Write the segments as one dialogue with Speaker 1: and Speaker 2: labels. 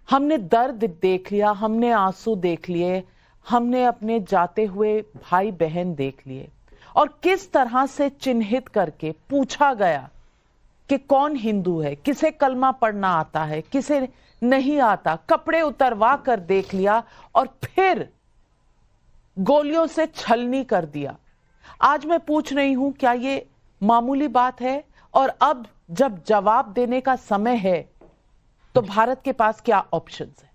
Speaker 1: हमने दर्द देख लिया, हमने आंसू देख लिए, हमने अपने जाते हुए भाई बहन देख लिए, और किस तरह से चिन्हित करके पूछा गया कि कौन हिंदू है, किसे कलमा पढ़ना आता है, किसे नहीं आता, कपड़े उतरवा कर देख लिया और फिर गोलियों से छलनी कर दिया। आज मैं पूछ रही हूं, क्या ये मामूली बात है? और अब जब जवाब देने का समय है तो भारत के पास क्या ऑप्शंस है?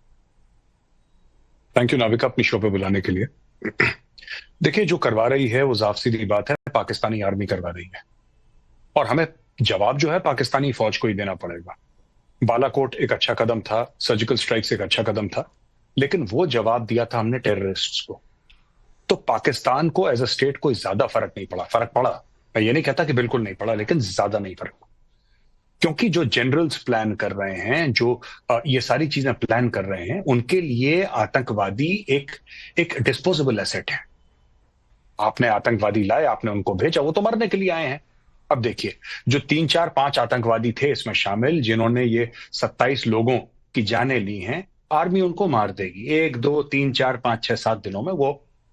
Speaker 2: थैंक यू नाविका, अपनी शो पे बुलाने के लिए। देखिए, जो करवा रही है वो साफ सीधी बात है, पाकिस्तानी आर्मी करवा रही है, और हमें जवाब जो है पाकिस्तानी फौज को ही देना पड़ेगा। बालाकोट एक अच्छा कदम था, सर्जिकल स्ट्राइक्स एक अच्छा कदम था, लेकिन वो जवाब दिया था हमने टेररिस्ट्स को। तो पाकिस्तान को एज अ स्टेट कोई ज्यादा फर्क नहीं पड़ा। फर्क पड़ा, मैं ये नहीं कहता कि बिल्कुल नहीं पड़ा, लेकिन ज्यादा नहीं फर्क पड़ा, क्योंकि जो जनरल्स प्लान कर रहे हैं, जो ये सारी चीजें प्लान कर रहे हैं, उनके लिए आतंकवादी एक डिस्पोजेबल एसेट है। आपने आतंकवादी लाए, आपने उनको भेजा, वो तो मरने के लिए आए हैं। अब देखिए, जो 3 4 5 आतंकवादी थे इसमें शामिल, जिन्होंने ये 27 लोगों की जानें ली हैं, आर्मी उनको मार देगी 1 2 3 4 5 6 7 दिनों में।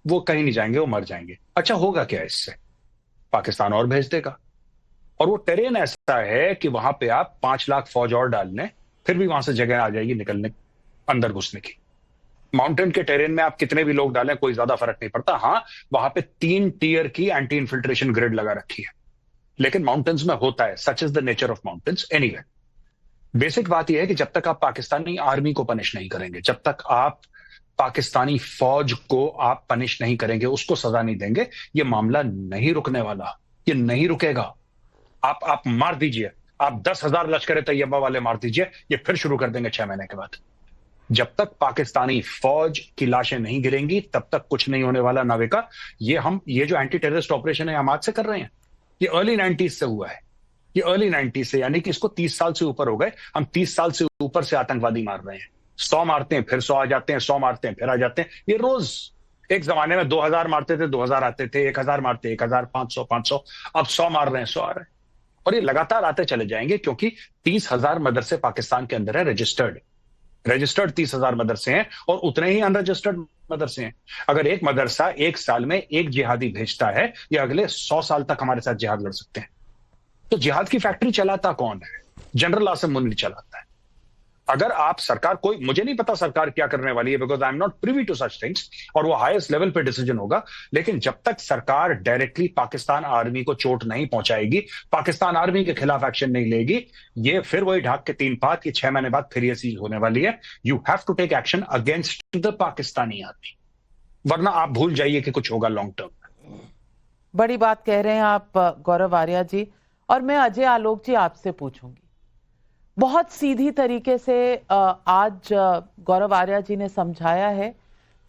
Speaker 2: वो कहीं नहीं जाएंगे, वो मर जाएंगे। अच्छा होगा क्या इससे? पाकिस्तान और भेज देगा, और वो टेरेन ऐसा है कि वहां पे आप 5 लाख फौज और डाल लें, फिर भी वहां से जगह आ जाएगी निकलने, अंदर घुसने की। माउंटेन के टेरेन में आप कितने भी लोग डालें, कोई ज्यादा फर्क नहीं पड़ता। हाँ, वहां पे 3 टियर की एंटी इन्फिल्ट्रेशन ग्रिड लगा रखी है, लेकिन माउंटेन्स में होता है, such is the nature of mountains. Anyway, basic बात यह है कि जब तक आप पाकिस्तानी आर्मी को पनिश नहीं करेंगे, जब तक आप पाकिस्तानी फौज को आप पनिश नहीं करेंगे, उसको सजा नहीं देंगे, ये मामला नहीं रुकने वाला, ये नहीं रुकेगा। आप मार दीजिए, आप 10,000 लश्कर तैयबा वाले मार दीजिए, ये फिर शुरू कर देंगे 6 महीने के बाद। जब तक पाकिस्तानी फौज की लाशें नहीं गिरेंगी, तब तक कुछ नहीं होने वाला नाविका। ये जो एंटी टेररिस्ट ऑपरेशन है हम आज से कर रहे हैं, ये अर्ली 90s से हुआ है। ये अर्ली 90s से, यानी कि इसको 30 साल से ऊपर हो गए। हम 30 साल से ऊपर से आतंकवादी मार रहे हैं। 100 मारते हैं, फिर 100 आ जाते हैं, 100 मारते हैं, फिर आ जाते हैं। ये रोज, एक जमाने में 2000 मारते थे, 2000 आते थे, 1000 मारते, 1000, 500, 500, अब 100 मार रहे हैं, 100 आ रहे हैं। और ये लगातार आते चले जाएंगे, क्योंकि 30,000 मदरसे पाकिस्तान के अंदर है, रजिस्टर्ड 30,000 मदरसे हैं, और उतने ही अनरजिस्टर्ड मदरसे हैं। अगर एक मदरसा एक साल में एक जिहादी भेजता है, ये अगले 100 साल तक हमारे साथ जिहाद लड़ सकते हैं। तो जिहाद की फैक्ट्री चलाता कौन है? जनरल आसिम मुनीर चलाता है। अगर आप सरकार, कोई, मुझे नहीं पता सरकार क्या करने वाली है, because I am not privy to such things, और वो हाईएस्ट लेवल पे डिसीजन होगा। लेकिन जब तक सरकार डायरेक्टली पाकिस्तान आर्मी को चोट नहीं पहुंचाएगी, पाकिस्तान आर्मी के खिलाफ एक्शन नहीं लेगी, ये फिर वही ढाक के 3 पात की 6 महीने बाद फिर ये चीज होने वाली है। You have to take action against the Pakistani army, वरना आप भूल जाइए कि कुछ होगा लॉन्ग टर्म।
Speaker 1: बड़ी बात कह रहे हैं आप गौरव आर्या जी। और मैं अजय आलोक जी आपसे पूछूंगी, बहुत सीधी तरीके से आज गौरव आर्या जी ने समझाया है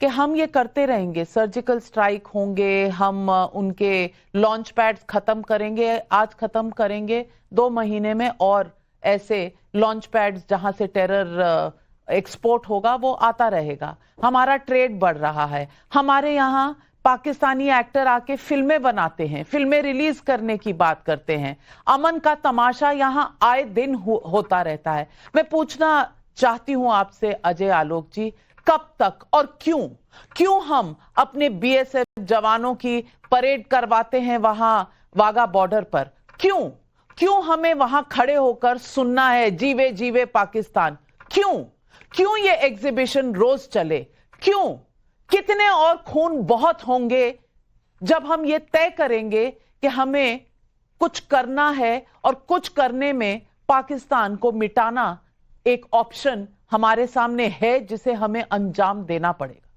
Speaker 1: कि हम ये करते रहेंगे, सर्जिकल स्ट्राइक होंगे, हम उनके लॉन्च पैड्स खत्म करेंगे, आज खत्म करेंगे, 2 महीने में और ऐसे लॉन्च पैड्स जहां से टेरर एक्सपोर्ट होगा वो आता रहेगा। हमारा ट्रेड बढ़ रहा है, हमारे यहाँ पाकिस्तानी एक्टर आके फिल्में बनाते हैं, फिल्में रिलीज करने की बात करते हैं, अमन का तमाशा यहां आए दिन होता रहता है। मैं पूछना चाहती हूं आपसे अजय आलोक जी, कब तक और क्यों हम अपने बीएसएफ जवानों की परेड करवाते हैं वहां वाघा बॉर्डर पर? क्यों हमें वहां खड़े होकर सुनना है जीवे जीवे पाकिस्तान? क्यों ये एग्जीबिशन रोज चले? कितने और खून बहुत होंगे जब हम ये तय करेंगे कि हमें कुछ करना है, और कुछ करने में पाकिस्तान को मिटाना एक ऑप्शन हमारे सामने है जिसे हमें अंजाम देना पड़ेगा।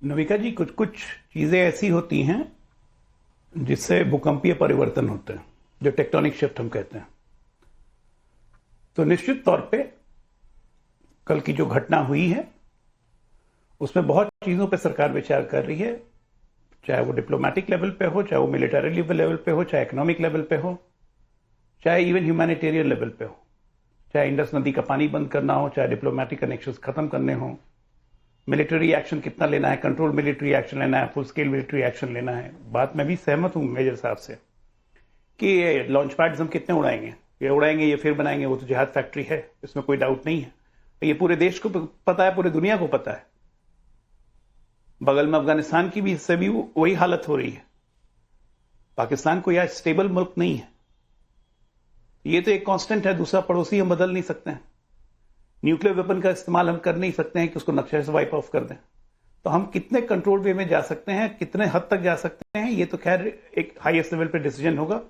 Speaker 3: नविका जी, कुछ चीजें ऐसी होती हैं जिससे भूकंपीय परिवर्तन होते हैं, जो टेक्टोनिक शिफ्ट हम कहते हैं। तो निश्चित तौर पे कल की जो घटना हुई है उसमें बहुत चीजों पे सरकार विचार कर रही है, चाहे वो डिप्लोमेटिक लेवल पे हो, चाहे वो मिलिटरी लेवल पे हो, चाहे इकोनॉमिक लेवल पे हो, चाहे इवन ह्यूमैनिटेरियन लेवल पे हो, चाहे इंडस नदी का पानी बंद करना हो, चाहे डिप्लोमेटिक कनेक्शंस खत्म करने हो, मिलिट्री एक्शन कितना लेना है, कंट्रोल मिलिट्री एक्शन लेना है, फुल स्केल मिलिट्री एक्शन लेना है। बात मैं भी सहमत हूं मेजर साहब से कि ये लॉन्च पैड्स हम कितने उड़ाएंगे, ये फिर बनाएंगे, वो तो जिहाद फैक्ट्री है, इसमें कोई डाउट नहीं है। ये पूरे देश को पता है, पूरे दुनिया को पता है। बगल में अफगानिस्तान की भी इससे भी वही हालत हो रही है। पाकिस्तान कोई आज स्टेबल मुल्क नहीं है। ये तो एक कांस्टेंट है, दूसरा पड़ोसी हम बदल नहीं सकते हैं। न्यूक्लियर वेपन का इस्तेमाल हम कर नहीं सकते हैं कि उसको नक्शे से वाइप ऑफ कर दें। तो हम कितने कंट्रोल वे में जा सकते हैं, कितने हद तक जा सकते हैं, ये तो खैर एक हाईएस्ट लेवल पे डिसीजन होगा।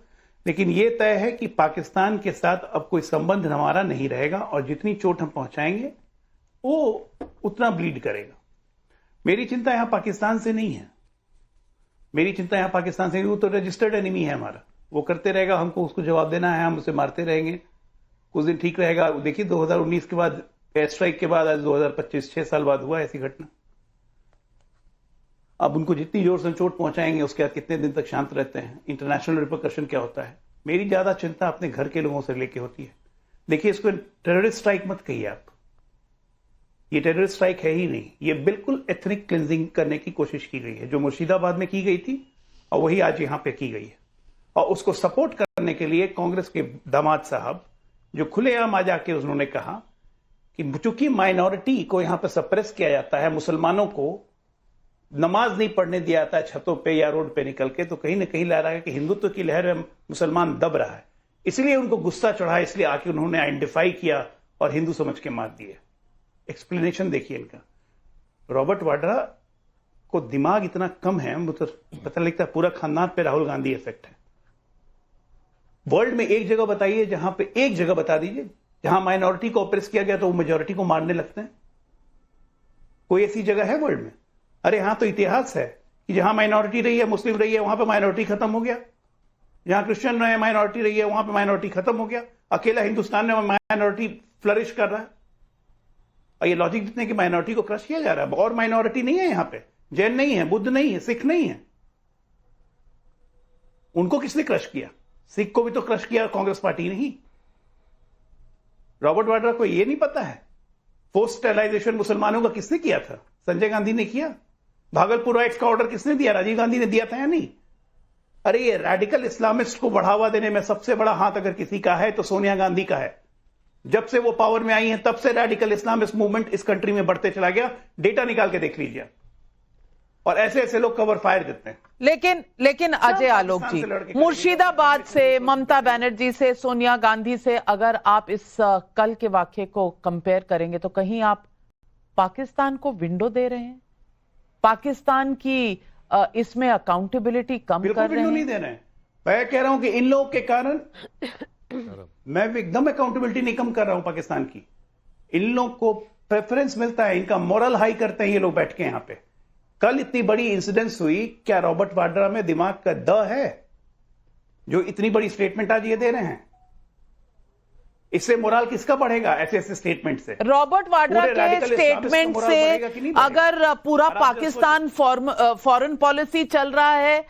Speaker 3: लेकिन ये तय है कि पाकिस्तान के साथ अब कोई संबंध हमारा नहीं रहेगा और जितनी चोट हम पहुंचाएंगे वो उतना ब्लीड करेगा। मेरी चिंता यहां पाकिस्तान से नहीं है, मेरी चिंता यहां पाकिस्तान से, वो तो रजिस्टर्ड एनिमी है हमारा, वो करते रहेगा, हमको उसको जवाब देना है, हम उसे मारते रहेंगे। कुछ दिन ठीक रहेगा। देखिए 2019 के बाद, एयर स्ट्राइक के बाद आज 2025, 6 साल बाद हुआ ऐसी घटना। अब उनको जितनी जोर से चोट पहुंचाएंगे उसके बाद कितने दिन तक शांत रहते हैं, इंटरनेशनल रिपरकशन क्या होता है। मेरी ज्यादा चिंता अपने घर के लोगों से लेके होती है। देखिए इसको टेररिस्ट स्ट्राइक मत कहिए आप, ये टेररिस्ट स्ट्राइक है ही नहीं, ये बिल्कुल एथनिक क्लिंजिंग करने की कोशिश की गई है, जो मुर्शिदाबाद में की गई थी और वही आज यहां पे की गई है। और उसको सपोर्ट करने के लिए कांग्रेस के दामाद साहब जो खुलेआम आ जाके उन्होंने कहा कि चूंकि माइनॉरिटी को यहां पर सप्रेस किया जाता है, मुसलमानों को नमाज नहीं पढ़ने दिया जाता है छतों पे या रोड पे निकल के, तो कहीं ना कहीं लग रहा है कि हिंदुत्व की लहर में मुसलमान दब रहा है, इसलिए उनको गुस्सा चढ़ा, इसलिए आके उन्होंने आइडेंटिफाई किया और हिंदू समझ के मार दिए। एक्सप्लेनेशन देखिए इनका। रॉबर्ट वाड्रा को दिमाग इतना कम है, मुझे पता लगता है पूरा खानदान पे राहुल गांधी इफेक्ट है। वर्ल्ड में एक जगह बताइए, जहां पे एक जगह बता दीजिए जहां माइनॉरिटी को ऑप्रेस किया गया तो वो मेजॉरिटी को मारने लगते हैं। कोई ऐसी जगह है वर्ल्ड में? अरे यहां तो इतिहास है कि जहां माइनॉरिटी रही है, मुस्लिम रही है, वहां पे माइनॉरिटी खत्म हो गया। जहां क्रिश्चियन रहे, माइनॉरिटी रही है, वहां पे माइनॉरिटी खत्म हो गया। अकेला हिंदुस्तान में माइनॉरिटी फ्लरिश कर रहा है। और ये लॉजिक जितने की माइनॉरिटी को क्रश किया जा रहा है। और माइनॉरिटी नहीं है यहां पे, जैन नहीं है, बुद्ध नहीं है, सिख नहीं है। उनको किसने क्रश किया? सिख को भी तो क्रश किया कांग्रेस पार्टी ने ही। रॉबर्ट वाड्रा को ये नहीं पता है पोस्ट स्टेलाइजेशन मुसलमानों का किसने किया था? संजय गांधी ने किया। भागलपुर राइट्स का ऑर्डर किसने दिया? राजीव गांधी ने दिया था या नहीं? अरे ये रैडिकल इस्लामिस्ट को बढ़ावा देने में सबसे बड़ा हाथ अगर किसी का है तो सोनिया गांधी का है। जब से वो पावर में आई हैं तब से रैडिकल इस्लामिस्ट मूवमेंट इस कंट्री में बढ़ते चला गया। डेटा निकाल के देख लीजिए। और ऐसे ऐसे लोग कवर फायर देते हैं।
Speaker 1: लेकिन अजय आलोक जी, मुर्शिदाबाद से, ममता बनर्जी से, सोनिया गांधी से अगर आप इस कल के वाक्य को कंपेयर करेंगे तो कहीं आप पाकिस्तान को विंडो दे रहे हैं? पाकिस्तान की इसमें अकाउंटेबिलिटी कम कर रहे हैं?
Speaker 3: नहीं दे रहे हैं। मैं कह रहा हूं कि इन लोगों के कारण मैं एकदम अकाउंटेबिलिटी नहीं कम कर रहा हूं पाकिस्तान की। इन लोगों को प्रेफरेंस मिलता है, इनका मोरल हाई करते हैं ये लोग बैठ के यहां पे। कल इतनी बड़ी इंसिडेंस हुई, क्या रॉबर्ट वाड्रा में दिमाग का द है जो इतनी बड़ी स्टेटमेंट आज ये दे रहे हैं? इससे मोरल किसका बढ़ेगा ऐसे ऐसे स्टेटमेंट से?
Speaker 1: रॉबर्ट वाड्रा के स्टेटमेंट से अगर पूरा पाकिस्तान फॉरेन पॉलिसी चल रहा है,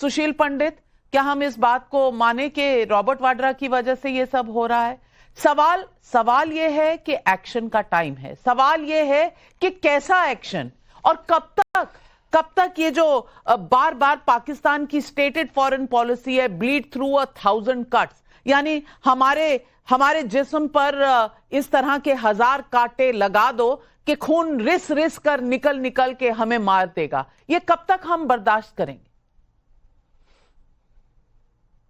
Speaker 1: सुशील पंडित, क्या हम इस बात को माने कि रॉबर्ट वाड्रा की वजह से ये सब हो रहा है? सवाल ये है कि एक्शन का टाइम है। सवाल ये है कि कैसा एक्शन और कब तक ये जो बार बार पाकिस्तान की स्टेटेड फॉरेन पॉलिसी है, ब्लीड थ्रू 1000 कट्स, यानी हमारे जिस्म पर इस तरह के 1000 कांटे लगा दो कि खून रिस कर निकल के हमें मार देगा। ये कब तक हम बर्दाश्त करेंगे?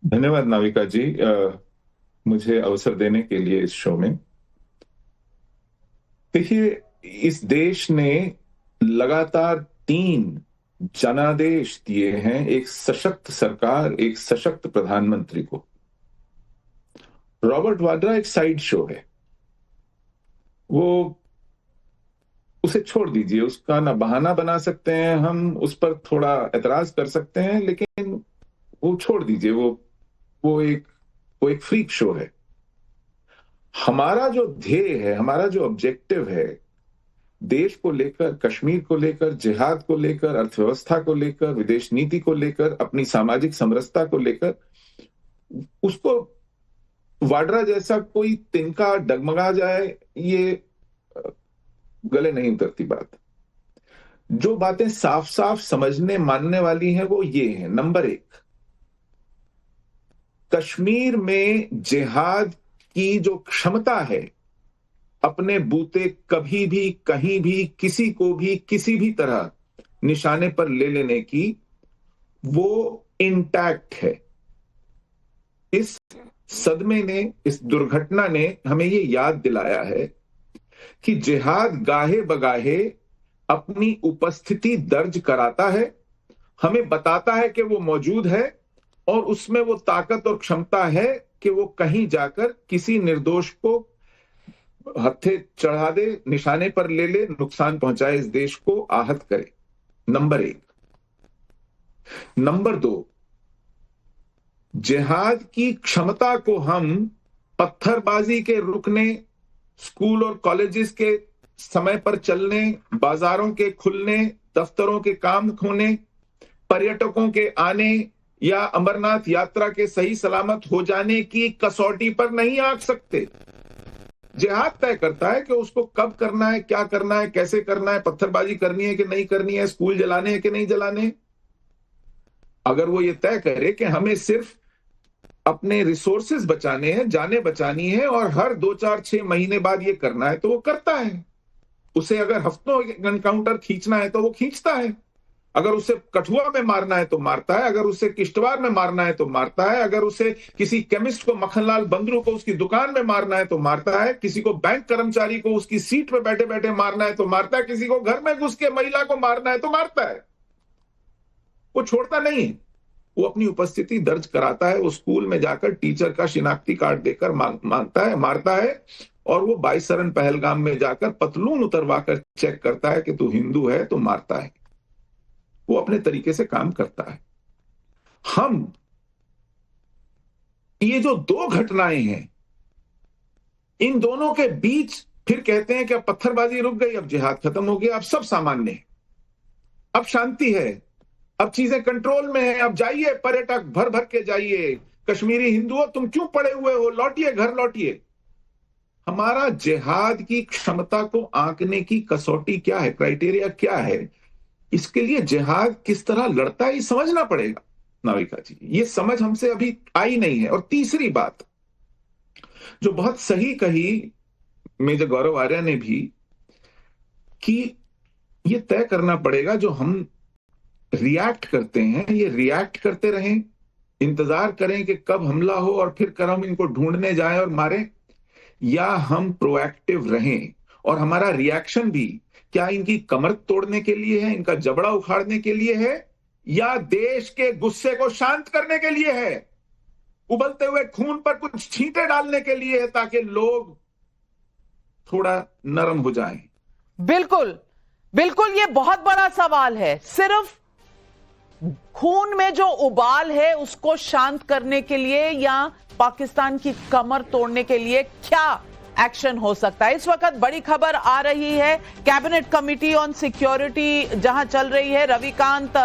Speaker 4: धन्यवाद नाविका जी, मुझे अवसर देने के लिए इस शो में। देखिए, इस देश ने लगातार 3 जनादेश दिए हैं एक सशक्त सरकार, एक सशक्त प्रधानमंत्री को। रॉबर्ट वाड्रा एक साइड शो है, वो उसे छोड़ दीजिए, उसका ना बहाना बना सकते हैं हम, उस पर थोड़ा एतराज कर सकते हैं, लेकिन वो छोड़ दीजिए, वो एक फ्रीक शो है। हमारा जो ध्येय है, हमारा जो ऑब्जेक्टिव है, देश को लेकर, कश्मीर को लेकर, जिहाद को लेकर, अर्थव्यवस्था को लेकर, विदेश नीति को लेकर, अपनी सामाजिक समरसता को लेकर, उसको वाड्रा जैसा कोई तिनका डगमगा जाए, ये गले नहीं उतरती बात। जो बातें साफ साफ समझने मानने वाली हैं वो ये हैं। नंबर 1, कश्मीर में जिहाद की जो क्षमता है अपने बूते कभी भी कहीं भी किसी को भी किसी भी तरह निशाने पर ले लेने की, वो इंटैक्ट है। इस सदमे ने, इस दुर्घटना ने हमें ये याद दिलाया है कि जिहाद गाहे बगाहे अपनी उपस्थिति दर्ज कराता है, हमें बताता है कि वो मौजूद है और उसमें वो ताकत और क्षमता है कि वो कहीं जाकर किसी निर्दोष को हत्थे चढ़ा दे, निशाने पर ले ले, नुकसान पहुंचाए, इस देश को आहत करे। नंबर 1। नंबर 2, जिहाद की क्षमता को हम पत्थरबाजी के रुकने, स्कूल और कॉलेजेस के समय पर चलने, बाजारों के खुलने, दफ्तरों के काम होने, पर्यटकों के आने या अमरनाथ यात्रा के सही सलामत हो जाने की कसौटी पर नहीं आंक सकते। जिहाद तय करता है कि उसको कब करना है, क्या करना है, कैसे करना है, पत्थरबाजी करनी है कि नहीं करनी है, स्कूल जलाने हैं कि नहीं जलाने। अगर वो ये तय करे कि हमें सिर्फ अपने रिसोर्सेज बचाने हैं, जाने बचानी है और हर 2, 4, 6 महीने बाद ये करना है, तो वो करता है। उसे अगर हफ्तों एनकाउंटर खींचना है तो वो खींचता है। अगर उसे कठुआ में मारना है तो मारता है, अगर उसे किश्तवाड़ में मारना है तो मारता है, अगर उसे किसी केमिस्ट को, मक्खनलाल बंदरू को उसकी दुकान में मारना है तो मारता है, किसी को बैंक कर्मचारी को उसकी सीट पर बैठे बैठे मारना है तो मारता है, किसी को घर में घुस के महिला को मारना है तो मारता है। वो छोड़ता नहीं है, वो अपनी उपस्थिति दर्ज कराता है। वो स्कूल में जाकर टीचर का शिनाख्ती कार्ड देकर मांगता है, मारता है, और वो 22 सरन पहलगाम में जाकर पतलून उतरवाकर चेक करता है कि तू हिंदू है तो मारता है। वो अपने तरीके से काम करता है। हम ये जो 2 घटनाएं हैं, इन दोनों के बीच फिर कहते हैं कि अब पत्थरबाजी रुक गई, अब जिहाद खत्म हो गया, अब सब सामान्य है, अब शांति है, अब चीजें कंट्रोल में है, अब जाइए पर्यटक भर भर के जाइए, कश्मीरी हिंदुओं तुम क्यों पड़े हुए हो, लौटिए घर लौटिए। हमारा जिहाद की क्षमता को आंकने की कसौटी क्या है, क्राइटेरिया क्या है? इसके लिए जिहाद किस तरह लड़ता है ये समझना पड़ेगा नाविका जी। ये समझ हमसे अभी आई नहीं है। और तीसरी बात जो बहुत सही कही मेजर गौरव आर्या ने भी, कि ये तय करना पड़ेगा जो हम रिएक्ट करते हैं, ये रिएक्ट करते रहें, इंतजार करें कि कब हमला हो और फिर कर हम इनको ढूंढने जाएं और मारें, या हम प्रोएक्टिव रहें और हमारा रिएक्शन भी क्या इनकी कमर तोड़ने के लिए है, इनका जबड़ा उखाड़ने के लिए है, या देश के गुस्से को शांत करने के लिए है, उबलते हुए खून पर कुछ छींटे डालने के लिए है, ताकि लोग थोड़ा नरम हो जाएं।
Speaker 1: बिल्कुल बिल्कुल, ये बहुत बड़ा सवाल है। सिर्फ खून में जो उबाल है उसको शांत करने के लिए या पाकिस्तान की कमर तोड़ने के लिए क्या एक्शन हो सकता है? इस वक्त बड़ी खबर आ रही है, कैबिनेट कमेटी ऑन सिक्योरिटी जहां चल रही है। रविकांत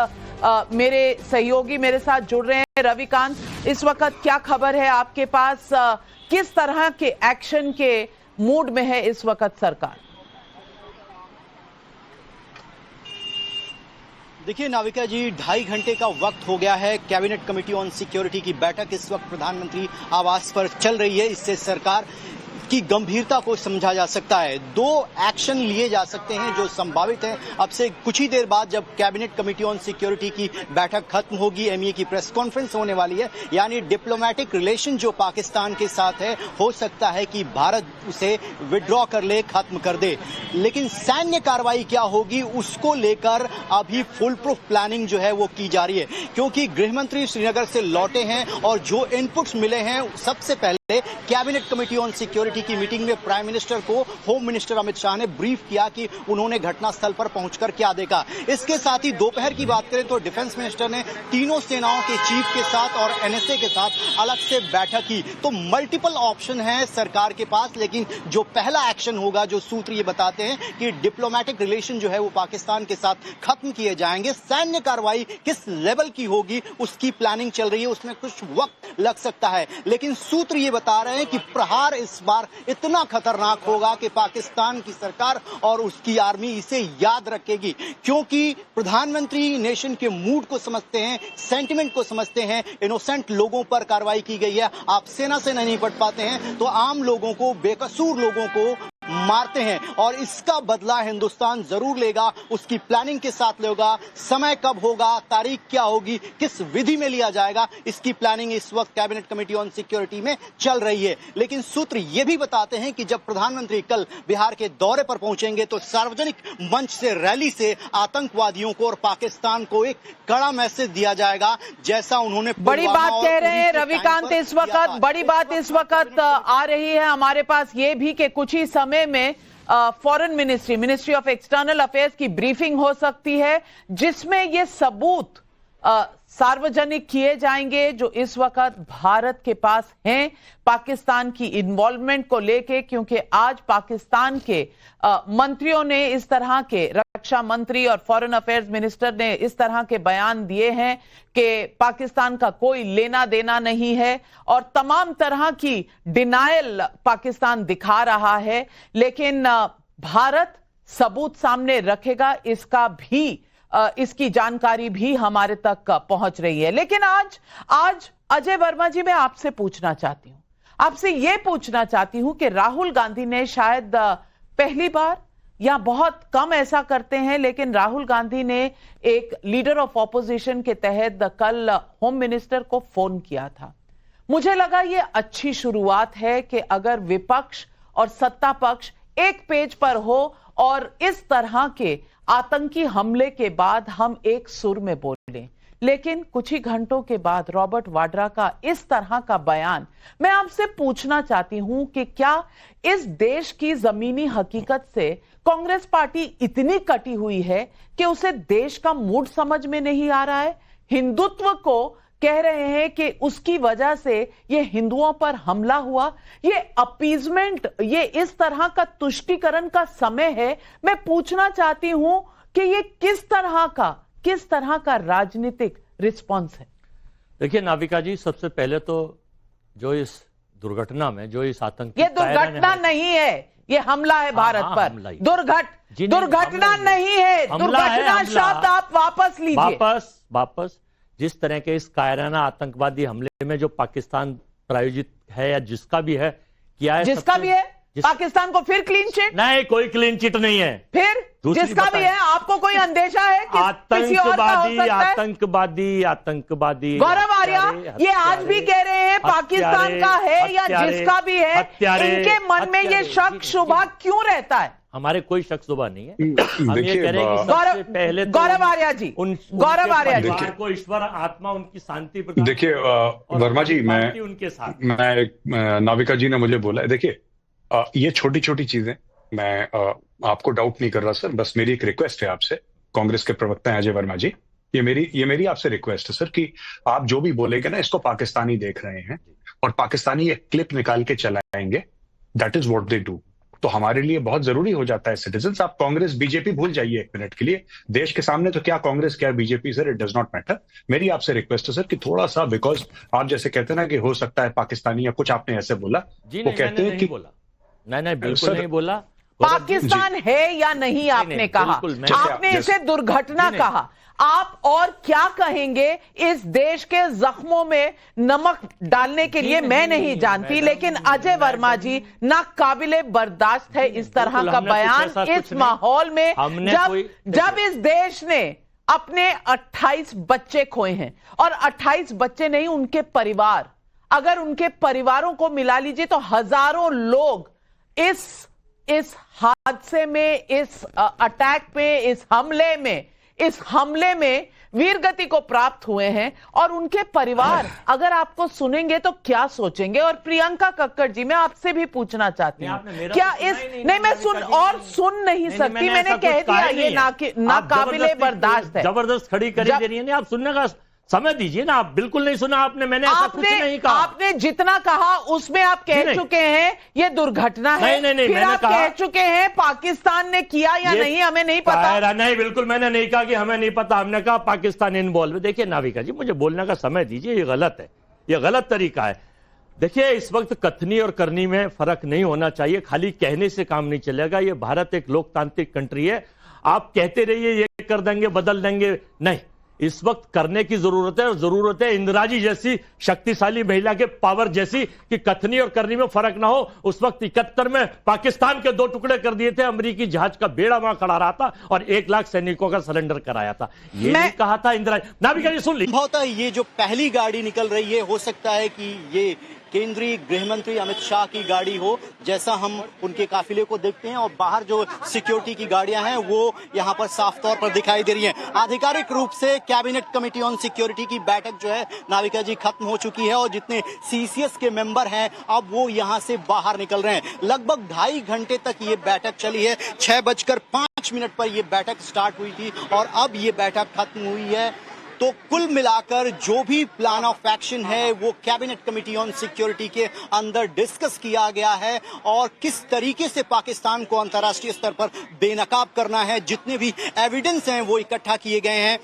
Speaker 1: मेरे सहयोगी मेरे साथ जुड़ रहे हैं। रविकांत, इस वक्त क्या खबर है आपके पास? किस तरह के एक्शन के मूड में है इस वक्त सरकार?
Speaker 5: देखिए नाविका जी, 2.5 घंटे का वक्त हो गया है। कैबिनेट कमेटी ऑन सिक्योरिटी की बैठक इस वक्त प्रधानमंत्री आवास पर चल रही है। इससे सरकार की गंभीरता को समझा जा सकता है। 2 एक्शन लिए जा सकते हैं जो संभावित हैं। अब से कुछ ही देर बाद जब कैबिनेट कमेटी ऑन सिक्योरिटी की बैठक खत्म होगी, एमईए की प्रेस कॉन्फ्रेंस होने वाली है, यानी डिप्लोमेटिक रिलेशन जो पाकिस्तान के साथ है, हो सकता है कि भारत उसे विड्रॉ कर ले, खत्म कर दे। लेकिन सैन्य कार्रवाई क्या होगी उसको लेकर अभी फुल प्रूफ प्लानिंग जो है वो की जा रही है, क्योंकि गृहमंत्री श्रीनगर से लौटे हैं और जो इनपुट्स मिले हैं, सबसे पहले कैबिनेट कमेटी ऑन सिक्योरिटी की मीटिंग में प्राइम मिनिस्टर को होम मिनिस्टर अमित शाह ने ब्रीफ किया कि उन्होंने घटनास्थल पर पहुंचकर क्या देखा। इसके साथ ही दोपहर की बात करें तो डिफेंस मिनिस्टर ने तीनों सेनाओं के चीफ के साथ और एनएसए के साथ अलग से बैठक की। तो मल्टीपल ऑप्शन है सरकार के पास, लेकिन जो पहला एक्शन होगा, जो सूत्र ये बताते हैं कि डिप्लोमेटिक रिलेशन जो है वो पाकिस्तान के साथ खत्म किए जाएंगे। सैन्य कार्रवाई किस लेवल की होगी उसकी प्लानिंग चल रही है, उसमें कुछ वक्त लग सकता है, लेकिन सूत्र ये बता रहे हैं कि प्रहार इस बार बार इतना खतरनाक होगा कि पाकिस्तान की सरकार और उसकी आर्मी इसे याद रखेगी, क्योंकि प्रधानमंत्री नेशन के मूड को समझते हैं, सेंटिमेंट को समझते हैं। इनोसेंट लोगों पर कार्रवाई की गई है, आप सेना से नहीं निपट पाते हैं तो आम लोगों को, बेकसूर लोगों को मारते हैं, और इसका बदला हिंदुस्तान जरूर लेगा। उसकी प्लानिंग के साथ लेगा, समय कब होगा, तारीख क्या होगी, किस विधि में लिया जाएगा, इसकी प्लानिंग इस वक्त कैबिनेट कमेटी ऑन सिक्योरिटी में चल रही है। लेकिन सूत्र ये भी बताते हैं कि जब प्रधानमंत्री कल बिहार के दौरे पर पहुंचेंगे तो सार्वजनिक मंच से, रैली से आतंकवादियों को और पाकिस्तान को एक कड़ा मैसेज दिया जाएगा, जैसा उन्होंने
Speaker 1: बड़ी बात कह रहे हैं रविकांत इस वक्त, बड़ी बात इस वक्त आ रही है हमारे पास ये भी कि कुछ ही समय में foreign ministry of external affairs की ब्रीफिंग हो सकती है, जिसमें ये सबूत सार्वजनिक किए जाएंगे जो इस वक्त भारत के पास हैं पाकिस्तान की इन्वॉल्वमेंट को लेके, क्योंकि आज पाकिस्तान के मंत्रियों ने इस तरह के, रक्षा मंत्री और फॉरेन अफेयर्स मिनिस्टर ने इस तरह के बयान दिए हैं कि पाकिस्तान का कोई लेना देना नहीं है और तमाम तरह की डिनायल पाकिस्तान दिखा रहा है। लेकिन भारत सबूत सामने रखेगा, इसकी जानकारी भी हमारे तक पहुंच रही है। लेकिन आज अजय वर्मा जी, मैं आपसे पूछना चाहती हूं, आपसे यह पूछना चाहती हूं कि राहुल गांधी ने शायद पहली बार या बहुत कम ऐसा करते हैं, लेकिन राहुल गांधी ने एक लीडर ऑफ ऑपोजिशन के तहत कल होम मिनिस्टर को फोन किया था। मुझे लगा यह अच्छी शुरुआत है कि अगर विपक्ष और सत्ता पक्ष एक पेज पर हो और इस तरह के आतंकी हमले के बाद हम एक सुर में बोलें। लेकिन कुछ ही घंटों के बाद रॉबर्ट वाड्रा का इस तरह का बयान, मैं आपसे पूछना चाहती हूं कि क्या इस देश की जमीनी हकीकत से कांग्रेस पार्टी इतनी कटी हुई है कि उसे देश का मूड समझ में नहीं आ रहा है? हिंदुत्व को कह रहे हैं कि उसकी वजह से ये हिंदुओं पर हमला हुआ, ये अपीजमेंट, ये इस तरह का तुष्टीकरण का समय है। मैं पूछना चाहती हूं कि ये किस तरह का राजनीतिक रिस्पॉन्स है?
Speaker 6: देखिए नाविका जी, सबसे पहले तो जो इस दुर्घटना में, जो इस आतंकी,
Speaker 1: ये दुर्घटना नहीं है, ये हमला है भारत पर। दुर्घटना नहीं है, दुर्घटना शब्द आप वापस लीजिए।
Speaker 6: वापस जिस तरह के इस कायराना आतंकवादी हमले में जो पाकिस्तान प्रायोजित है या जिसका भी है किया है,
Speaker 1: जिसका भी है, पाकिस्तान को फिर क्लीन चिट?
Speaker 6: नहीं, कोई क्लीन चिट नहीं है।
Speaker 1: फिर जिसका भी है, आपको कोई अंदेशा है कि किसी और का हो सकता है?
Speaker 6: आतंकवादी
Speaker 1: गौरव आर्या ये आज भी कह रहे हैं पाकिस्तान का है या जिसका भी है, इनके मन में ये शक शुबा क्यों रहता है?
Speaker 6: हमारे कोई शक शुबा नहीं है। हम ये कह रहे हैं कि सबसे पहले तो
Speaker 1: गौरव आर्या जी
Speaker 6: को ईश्वर आत्मा उनकी शांति प्रदान।
Speaker 2: देखिए वर्मा जी,
Speaker 6: उनके साथ
Speaker 2: नाविका जी ने मुझे बोला है, देखिए ये छोटी छोटी चीजें, मैं आपको डाउट नहीं कर रहा सर, बस मेरी एक रिक्वेस्ट है आपसे, कांग्रेस के प्रवक्ता हैं अजय वर्मा जी, ये मेरी आपसे रिक्वेस्ट है सर कि आप जो भी बोलेंगे ना, इसको पाकिस्तानी देख रहे हैं और पाकिस्तानी एक क्लिप निकाल के चलाएंगे, that is what they do. तो हमारे लिए बहुत जरूरी हो जाता है सिटीजन्स, आप कांग्रेस बीजेपी भूल जाइए एक मिनट के लिए, देश के सामने तो क्या कांग्रेस क्या BJP sir, it does not matter. मेरी आपसे रिक्वेस्ट है सर कि थोड़ा सा, बिकॉज आप जैसे कहते हैं ना कि हो सकता है पाकिस्तानी या कुछ आपने ऐसे बोला, वो कहते हैं कि
Speaker 6: नहीं बिल्कुल नहीं बोला।
Speaker 1: पाकिस्तान है या नहीं आपने कहा, आपने इसे दुर्घटना कहा। आप और क्या कहेंगे इस देश के जख्मों में नमक डालने के लिए, मैं नहीं जानती, लेकिन अजय वर्मा जी नाकाबिले बर्दाश्त है इस तरह का बयान इस माहौल में, जब इस देश ने अपने 28 बच्चे खोए हैं, और 28 बच्चे नहीं, उनके परिवार, अगर उनके परिवारों को मिला लीजिए तो हजारों लोग इस हादसे में, इस अटैक में, इस हमले में वीरगति को प्राप्त हुए हैं, और उनके परिवार अगर आपको सुनेंगे तो क्या सोचेंगे? और प्रियंका कक्कड़ जी, मैं आपसे भी पूछना चाहती हूँ, क्या नहीं मैं सुन नहीं सकती, मैंने कह दिया ये नाकाबिले बर्दाश्त है।
Speaker 6: जबरदस्त खड़ी करी दे रही है, आप सुनने का समय दीजिए ना। आप बिल्कुल नहीं सुना आपने, मैंने ऐसा कुछ नहीं कहा।
Speaker 1: आपने जितना कहा उसमें आप कह चुके हैं ये दुर्घटना है,
Speaker 6: नहीं,
Speaker 1: फिर आप कह चुके हैं पाकिस्तान ने किया या नहीं हमें नहीं पता।
Speaker 6: नहीं, बिल्कुल मैंने नहीं कहा कि हमें नहीं पता, हमने कहा पाकिस्तान इन्वॉल्व। देखिए नाविका जी, मुझे बोलने का समय दीजिए, ये गलत है, ये गलत तरीका है। देखिए, इस वक्त कथनी और करनी में फर्क नहीं होना चाहिए। खाली कहने से काम नहीं चलेगा। ये भारत एक लोकतांत्रिक कंट्री है। आप कहते रहिए ये कर देंगे, बदल देंगे, नहीं, इस वक्त करने की जरूरत है। और जरूरत है इंदिरा जी जैसी शक्तिशाली महिला के पावर जैसी कि कथनी और करनी में फर्क ना हो। उस वक्त 71 में पाकिस्तान के 2 टुकड़े कर दिए थे, अमेरिकी जहाज का बेड़ा वहां खड़ा रहा था और 1 लाख सैनिकों का सरेंडर कराया था। ये नहीं कहा था इंदिरा। नाविका जी सुन ली,
Speaker 5: संभवतः ये जो पहली गाड़ी निकल रही है, हो सकता है कि ये केंद्रीय गृह मंत्री अमित शाह की गाड़ी हो, जैसा हम उनके काफिले को देखते हैं। और बाहर जो सिक्योरिटी की गाड़ियां हैं वो यहां पर साफ तौर पर दिखाई दे रही हैं। आधिकारिक रूप से कैबिनेट कमेटी ऑन सिक्योरिटी की बैठक जो है नाविका जी खत्म हो चुकी है और जितने सीसीएस के मेंबर हैं अब वो यहां से बाहर निकल रहे हैं। लगभग 2.5 घंटे तक ये बैठक चली है। 6:05 पर ये बैठक स्टार्ट हुई थी और अब ये बैठक खत्म हुई है। तो कुल मिलाकर जो भी प्लान ऑफ एक्शन है वो कैबिनेट कमेटी ऑन सिक्योरिटी के अंदर डिस्कस किया गया है और किस तरीके से पाकिस्तान को अंतर्राष्ट्रीय स्तर पर बेनकाब करना है। जितने भी एविडेंस हैं वो इकट्ठा किए गए हैं।